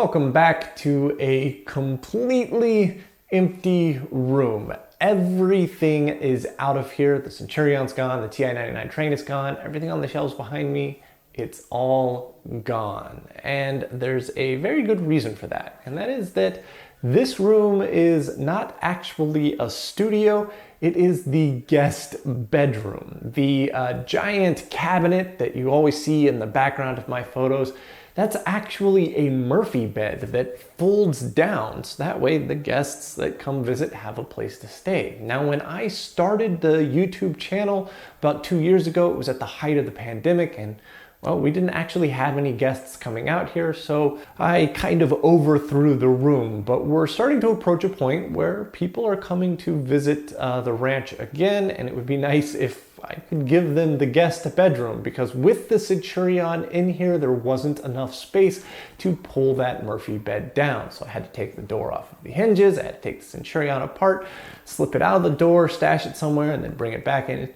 welcome back to a completely empty room. Everything is out of here. The Centurion's gone, the TI-99 train is gone, everything on the shelves behind me, it's all gone. And there's a very good reason for that, and that is that this room is not actually a studio, it is the guest bedroom. The giant cabinet that you always see in the background of my photos, that's actually a Murphy bed that folds down, so that way the guests that come visit have a place to stay. Now, when I started the YouTube channel about 2 years ago, it was at the height of the pandemic, and well, we didn't actually have any guests coming out here, so I kind of overthrew the room. But we're starting to approach a point where people are coming to visit the ranch again, and it would be nice if I could give them the guest bedroom, because with the Centurion in here, there wasn't enough space to pull that Murphy bed down. So I had to take the door off of the hinges, I had to take the Centurion apart, slip it out of the door, stash it somewhere, and then bring it back in.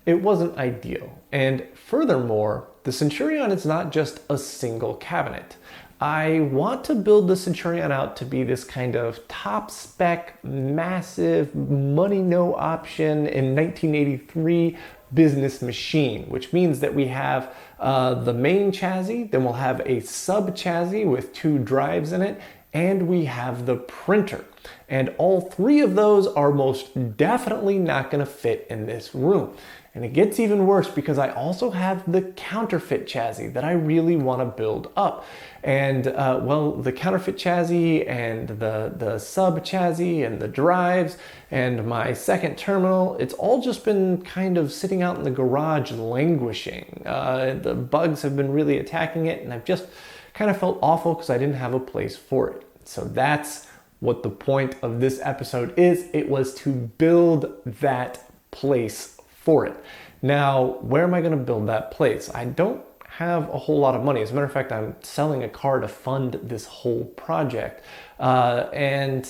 It wasn't ideal. And furthermore, the Centurion is not just a single cabinet. I want to build the Centurion out to be this kind of top spec, massive, money no option in 1983 business machine, which means that we have the main chassis, then we'll have a sub chassis with 2 drives in it, and we have the printer. And all 3 of those are most definitely not going to fit in this room. And it gets even worse because I also have the counterfeit chassis that I really want to build up. And well, the counterfeit chassis and the sub chassis and the drives and my second terminal, it's all just been kind of sitting out in the garage languishing. The bugs have been really attacking it, and I've just kind of felt awful because I didn't have a place for it. So that's what the point of this episode is. It was to build that place for it. Now, where am I going to build that place? I don't have a whole lot of money. As a matter of fact, I'm selling a car to fund this whole project. And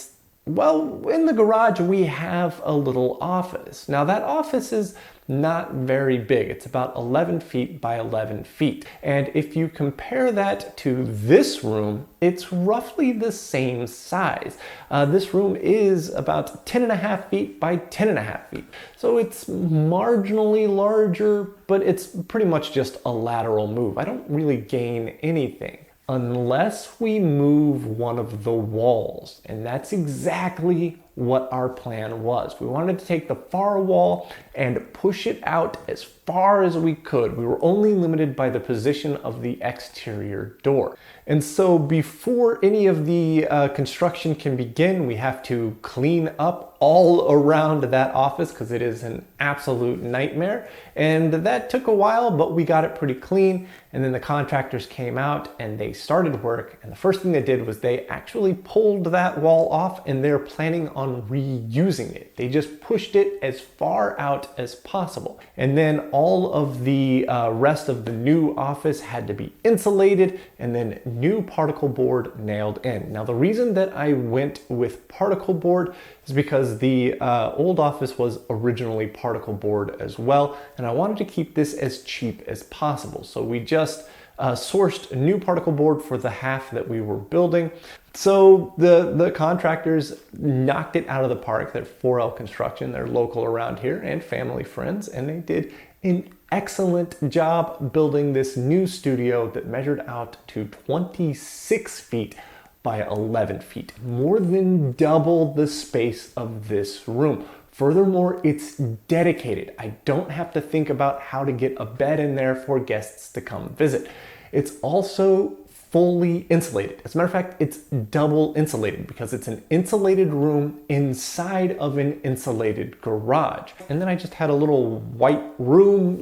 well, in the garage, we have a little office. Now, that office is not very big. It's about 11 feet by 11 feet. And if you compare that to this room, it's roughly the same size. This room is about 10.5 feet by 10.5 feet. So it's marginally larger, but it's pretty much just a lateral move. I don't really gain anything unless we move one of the walls. And that's exactly what our plan was. We wanted to take the far wall and push it out as far as we could. We were only limited by the position of the exterior door. And so before any of the construction can begin, we have to clean up all around that office because it is an absolute nightmare. And that took a while, but we got it pretty clean. And then the contractors came out and they started work. And the first thing they did was they actually pulled that wall off, and they're planning on reusing it. They just pushed it as far out as possible. And then all of the rest of the new office had to be insulated, and then new particle board nailed in. Now, the reason that I went with particle board is because the old office was originally particle board as well, and I wanted to keep this as cheap as possible. So we just sourced a new particle board for the half that we were building. So the contractors knocked it out of the park. They're 4L Construction, they're local around here and family friends, and they did an excellent job building this new studio that measured out to 26 feet by 11 feet, more than double the space of this room. Furthermore, it's dedicated. I don't have to think about how to get a bed in there for guests to come visit. It's also fully insulated. As a matter of fact, it's double insulated because it's an insulated room inside of an insulated garage. And then I just had a little white room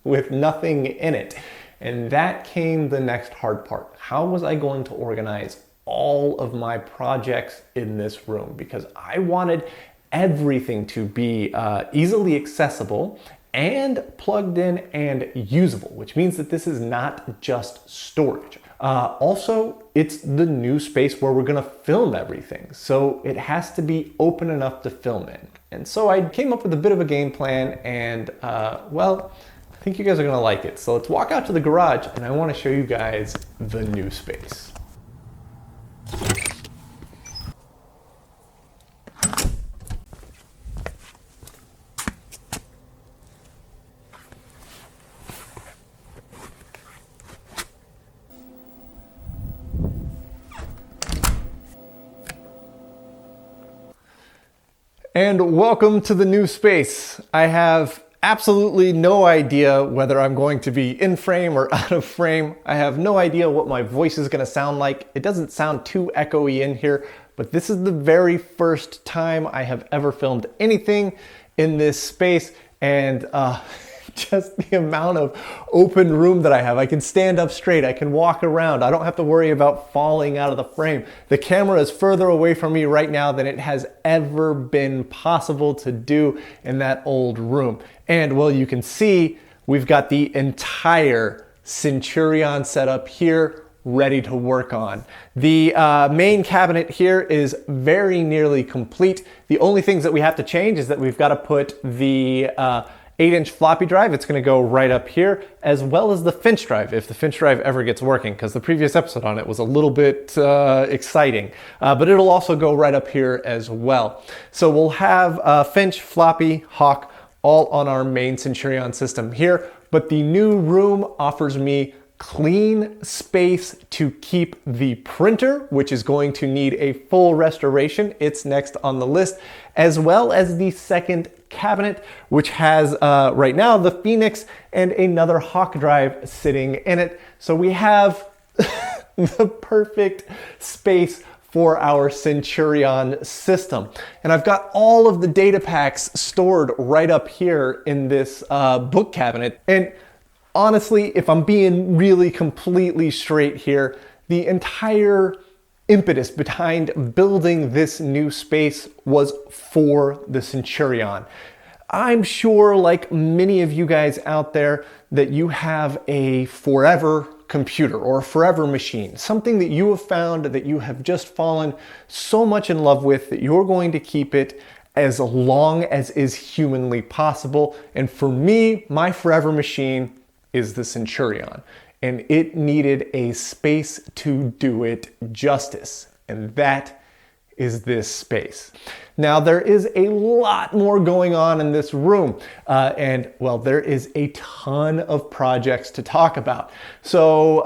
with nothing in it. And that came the next hard part. How was I going to organize all of my projects in this room? Because I wanted everything to be easily accessible and plugged in and usable, which means that this is not just storage. Also, it's the new space where we're gonna film everything, so it has to be open enough to film in. And so I came up with a bit of a game plan, and well, I think you guys are gonna like it. So let's walk out to the garage, and I wanna show you guys the new space. And welcome to the new space. I have absolutely no idea whether I'm going to be in frame or out of frame. I have no idea what my voice is going to sound like. It doesn't sound too echoey in here, but this is the very first time I have ever filmed anything in this space, and just the amount of open room that I have. I can stand up straight, I can walk around, I don't have to worry about falling out of the frame. The camera is further away from me right now than it has ever been possible to do in that old room. And well, you can see we've got the entire Centurion set up here, ready to work on. The main cabinet here is very nearly complete. The only things that we have to change is that we've got to put the 8-inch floppy drive. It's going to go right up here, as well as the Finch drive, if the Finch drive ever gets working, because the previous episode on it was a little bit exciting. But it'll also go right up here as well. So we'll have Finch, floppy, Hawk, all on our main Centurion system here. But the new room offers me clean space to keep the printer, which is going to need a full restoration. It's next on the list, as well as the second cabinet, which has right now the Phoenix and another Hawk drive sitting in it. So we have the perfect space for our Centurion system. And I've got all of the data packs stored right up here in this book cabinet. And honestly, if I'm being really completely straight here, the entire impetus behind building this new space was for the Centurion. I'm sure, like many of you guys out there, that you have a forever computer or a forever machine, something that you have found that you have just fallen so much in love with that you're going to keep it as long as is humanly possible. And for me, my forever machine is the Centurion, and it needed a space to do it justice, and that is this space. Now, there is a lot more going on in this room, and well, there is a ton of projects to talk about. So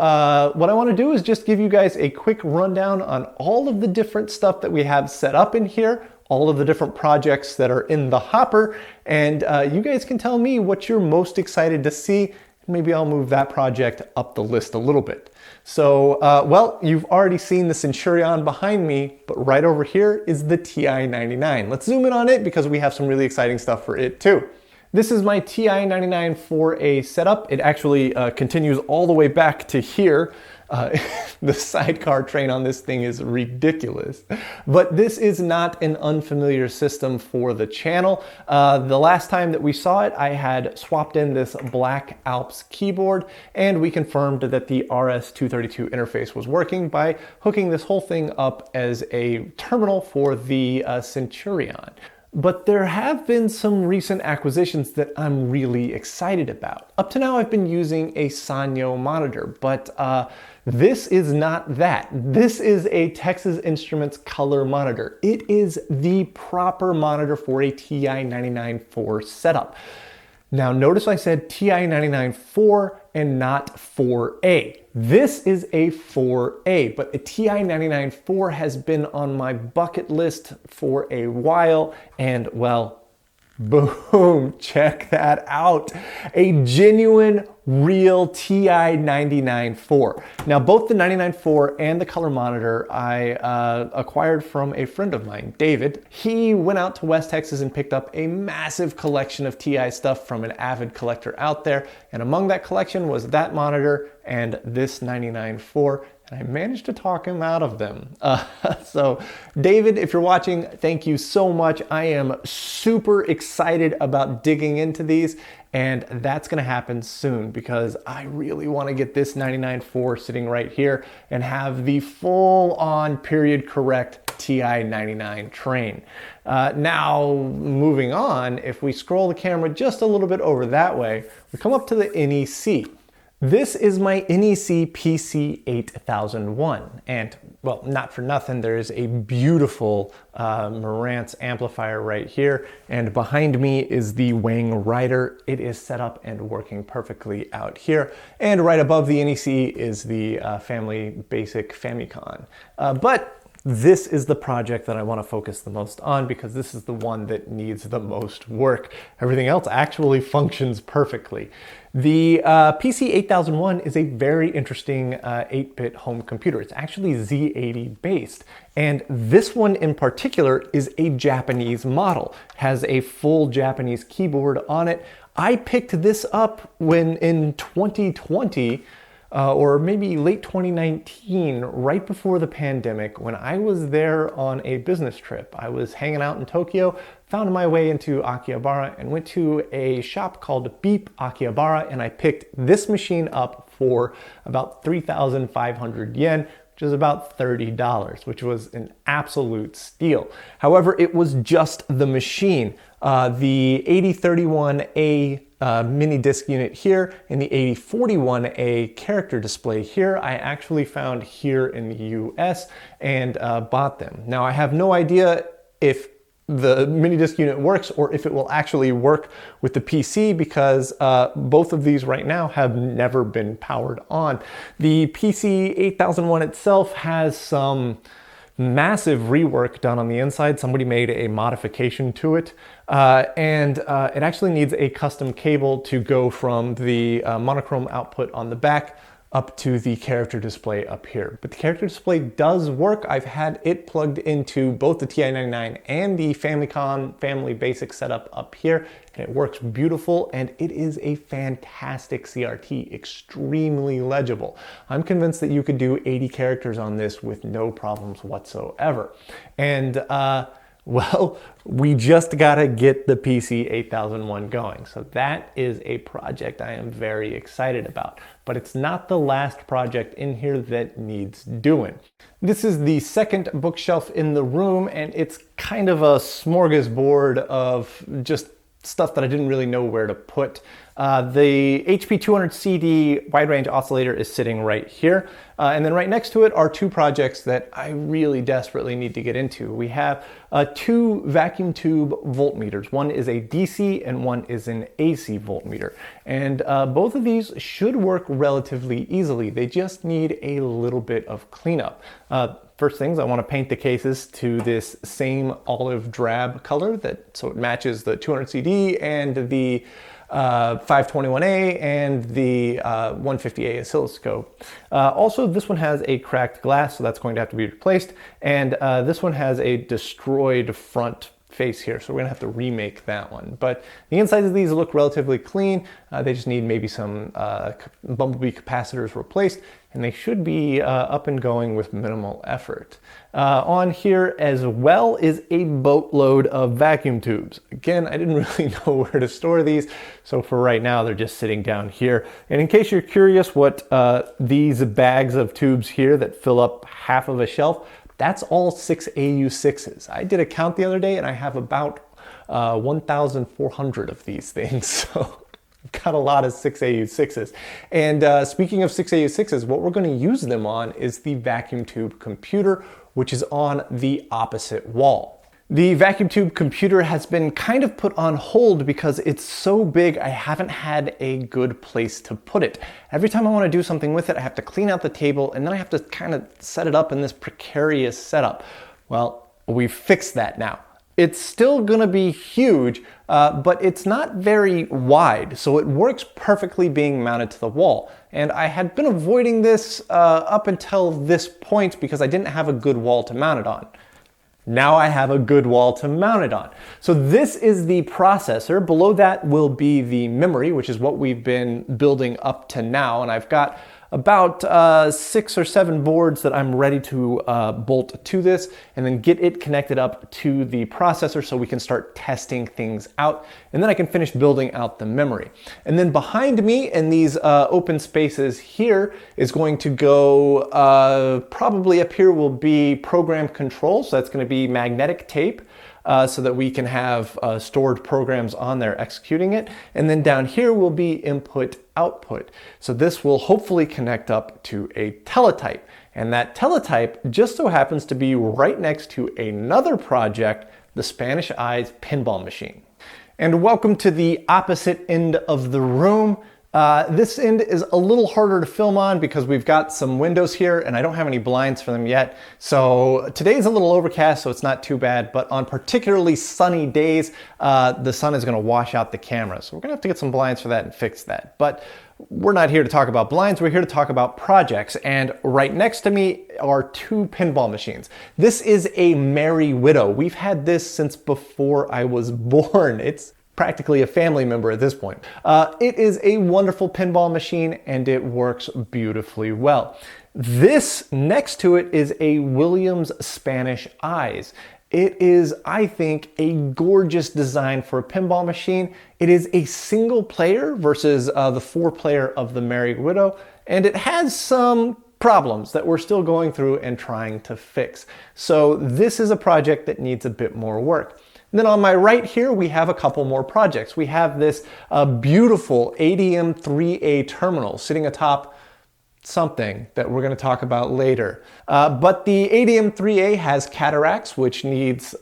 what I want to do is just give you guys a quick rundown on all of the different stuff that we have set up in here, all of the different projects that are in the hopper, and you guys can tell me what you're most excited to see. Maybe I'll move that project up the list a little bit. So, well, you've already seen the Centurion behind me, but right over here is the TI-99. Let's zoom in on it because we have some really exciting stuff for it too. This is my TI-99 4A setup. It actually continues all the way back to here. The sidecar train on this thing is ridiculous, but this is not an unfamiliar system for the channel. The last time that we saw it, I had swapped in this Black Alps keyboard, and we confirmed that the RS-232 interface was working by hooking this whole thing up as a terminal for the Centurion. But there have been some recent acquisitions that I'm really excited about. Up to now, I've been using a Sanyo monitor, but this is not that. This is a Texas Instruments color monitor. It is the proper monitor for a TI-99-4 setup. Now, notice I said TI-99-4 and not 4A. This is a 4A, but a TI-99-4 has been on my bucket list for a while, and well, boom, check that out. A genuine, real TI-99-4. Now, both the 99-4 and the color monitor I acquired from a friend of mine, David. He went out to West Texas and picked up a massive collection of TI stuff from an avid collector out there. And among that collection was that monitor and this 99-4. And I managed to talk him out of them. So David, if you're watching, thank you so much. I am super excited about digging into these, and that's gonna happen soon because I really wanna get this 99-4 sitting right here and have the full-on period correct TI-99 train. Now, moving on, if we scroll the camera just a little bit over that way, we come up to the NEC. This is my NEC PC-8001, and well, not for nothing, there is a beautiful Marantz amplifier right here, and behind me is the Wang Rider. It is set up and working perfectly out here, and right above the NEC is the Family Basic Famicom. But this is the project that I want to focus the most on because this is the one that needs the most work. Everything else actually functions perfectly. The PC-8001 is a very interesting 8-bit home computer. It's actually Z80 based. And this one in particular is a Japanese model. It has a full Japanese keyboard on it. I picked this up when in 2020, or maybe late 2019, right before the pandemic, when I was there on a business trip. I was hanging out in Tokyo, found my way into Akihabara, and went to a shop called Beep Akihabara, and I picked this machine up for about 3,500 yen, which is about $30, which was an absolute steal. However, it was just the machine. The 8031A mini disc unit here and the 8041A character display here, I actually found here in the US and bought them. Now, I have no idea if the mini disc unit works or if it will actually work with the PC because both of these right now have never been powered on. The PC-8001 itself has some massive rework done on the inside. Somebody made a modification to it and it actually needs a custom cable to go from the monochrome output on the back up to the character display up here. But the character display does work. I've had it plugged into both the TI-99 and the Famicom Family Basic setup up here, and it works beautiful, and it is a fantastic CRT, extremely legible. I'm convinced that you could do 80 characters on this with no problems whatsoever. And well, we just gotta get the PC-8001 going. So that is a project I am very excited about, but it's not the last project in here that needs doing. This is the second bookshelf in the room, and it's kind of a smorgasbord of just stuff that I didn't really know where to put. The HP 200 CD wide range oscillator is sitting right here. And then right next to it are two projects that I really desperately need to get into. We have two vacuum tube voltmeters. One is a DC and one is an AC voltmeter. And both of these should work relatively easily. They just need a little bit of cleanup. First things, I want to paint the cases to this same olive drab color so it matches the 200 CD and the 521A and the 150A oscilloscope. Also, this one has a cracked glass, so that's going to have to be replaced. And this one has a destroyed front face here, so we're gonna have to remake that one. But the insides of these look relatively clean. They just need maybe some bumblebee capacitors replaced, and they should be up and going with minimal effort. On here as well is a boatload of vacuum tubes. Again, I didn't really know where to store these, so for right now they're just sitting down here. And in case you're curious what these bags of tubes here that fill up half of a shelf, that's all 6AU6s. I did a count the other day and I have about 1,400 of these things. So got a lot of 6AU6s. And speaking of 6AU6s, what we're going to use them on is the vacuum tube computer, which is on the opposite wall. The vacuum tube computer has been kind of put on hold because it's so big I haven't had a good place to put it. Every time I want to do something with it, I have to clean out the table and then I have to kind of set it up in this precarious setup. Well, we've fixed that now. It's still gonna be huge, but it's not very wide, so it works perfectly being mounted to the wall. And I had been avoiding this up until this point because I didn't have a good wall to mount it on. Now I have a good wall to mount it on. So this is the processor. Below that will be the memory, which is what we've been building up to now. And I've got about 6 or 7 boards that I'm ready to bolt to this and then get it connected up to the processor so we can start testing things out. And then I can finish building out the memory. And then behind me in these open spaces here is going to go, probably up here will be program control. So that's going to be magnetic tape. So that we can have stored programs on there executing it. And then down here will be input output. So this will hopefully connect up to a teletype. And that teletype just so happens to be right next to another project, the Spanish Eyes pinball machine. And welcome to the opposite end of the room. This end is a little harder to film on because we've got some windows here and I don't have any blinds for them yet. So today's a little overcast, so it's not too bad, but on particularly sunny days, the sun is gonna wash out the camera. So we're gonna have to get some blinds for that and fix that. But we're not here to talk about blinds, we're here to talk about projects. And right next to me are two pinball machines. This is a Merry Widow. We've had this since before I was born. It's practically a family member at this point. It is a wonderful pinball machine and it works beautifully well. This next to it is a Williams Spanish Eyes. It is, I think, a gorgeous design for a pinball machine. It is a single player versus the 4-player of the Merry Widow, and it has some problems that we're still going through and trying to fix. So this is a project that needs a bit more work. And then on my right here, we have a couple more projects. We have this beautiful ADM3A terminal sitting atop something that we're going to talk about later. But the ADM3A has cataracts, which needs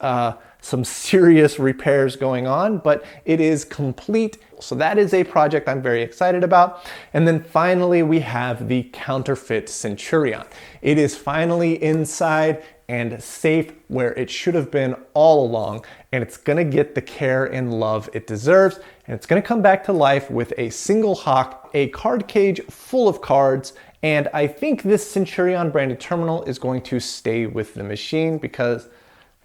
some serious repairs going on, but it is complete. So that is a project I'm very excited about. And then finally, we have the counterfeit Centurion. It is finally inside and safe where it should have been all along, and it's gonna get the care and love it deserves, and it's gonna come back to life with a single hock, a card cage full of cards, and I think this Centurion branded terminal is going to stay with the machine because,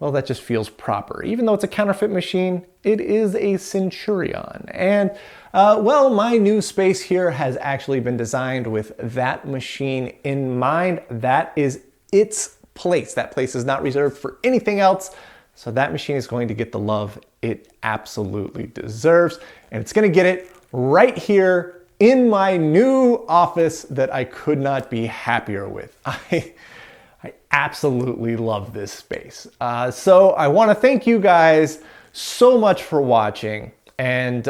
well, that just feels proper. Even though it's a counterfeit machine, it is a Centurion. And well, my new space here has actually been designed with that machine in mind. That is its place. That place is not reserved for anything else. So that machine is going to get the love it absolutely deserves. And it's going to get it right here in my new office that I could not be happier with. I absolutely love this space. So I want to thank you guys so much for watching. And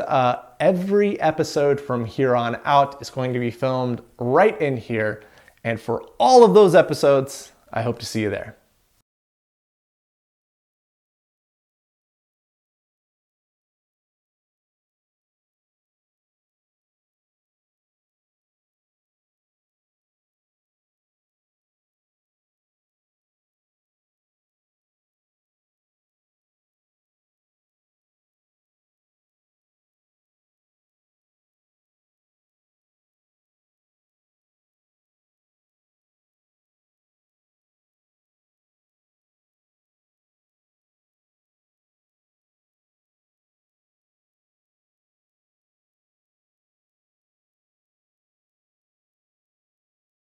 every episode from here on out is going to be filmed right in here. And for all of those episodes, I hope to see you there.